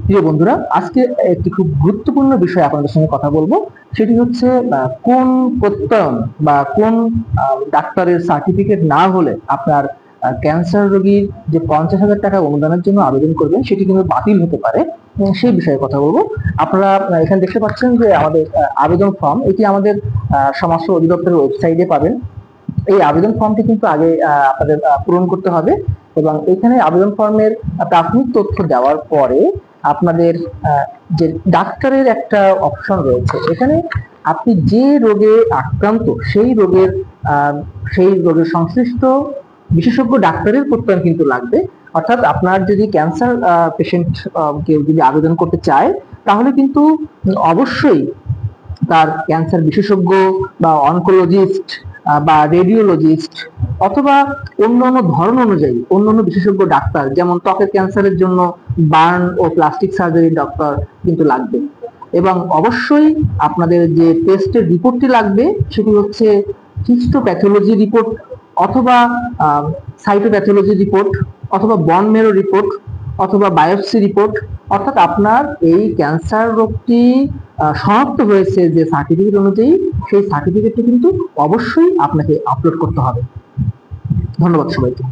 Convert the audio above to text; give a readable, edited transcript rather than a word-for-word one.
প্রিয় বন্ধুরা, আজকে একটি খুব গুরুত্বপূর্ণ বিষয় আপনাদের সঙ্গে কথা বলবো। সেটি হচ্ছে কোন প্রত্যয়ন বা কোন ডাক্তারের সার্টিফিকেট না হলে আপনার ক্যান্সার রোগীর যে 50,000 টাকা অনুদানের জন্য আবেদন করবেন সেটি কিন্তু বাতিল হতে পারে। সেই বিষয়ে কথা বলবো। আপনারা এখানে দেখতে পাচ্ছেন যে আমাদের আবেদন ফর্ম, এটি আমাদের স্বাস্থ্য অধিদপ্তরের ওয়েবসাইটে পাবেন। এই আবেদন ফর্মটি কিন্তু আগে আপনাদের পূরণ করতে হবে এবং এখানে আবেদন ফর্মের প্রাথমিক তথ্য দেওয়ার পরে আপনাদের যে ডাক্তারের একটা অপশন রয়েছে, এখানে আপনি যে রোগে আক্রান্ত সেই রোগের সংশ্লিষ্ট বিশেষজ্ঞ ডাক্তারের প্রত্যয়ন কিন্তু লাগবে। অর্থাৎ আপনার যদি ক্যান্সার পেশেন্ট কেউ যদি আবেদন করতে চায় তাহলে কিন্তু অবশ্যই তার ক্যান্সার বিশেষজ্ঞ বা অনকোলজিস্ট বা রেডিওলজিস্ট অথবা অন্যান্য ধরন অনুযায়ী অন্যান্য বিশেষজ্ঞ ডাক্তার, যেমন ত্বকের ক্যান্সারের জন্য বার্ন ও প্লাস্টিক সার্জারি ডক্টর কিন্তু লাগবে। এবং অবশ্যই আপনাদের যে টেস্টের রিপোর্টটি লাগবে সেটি হচ্ছে হিস্টোপ্যাথোলজি রিপোর্ট অথবা সাইটোপ্যাথোলজি রিপোর্ট অথবা বন মেরো রিপোর্ট অথবা বায়োপসি রিপোর্ট। অর্থাৎ আপনার এই ক্যান্সার রোগটি শনাক্ত হয়েছে যে সার্টিফিকেট অনুযায়ী, সেই সার্টিফিকেটটি কিন্তু অবশ্যই আপনাকে আপলোড করতে হবে। ধন্যবাদ সবাইকে।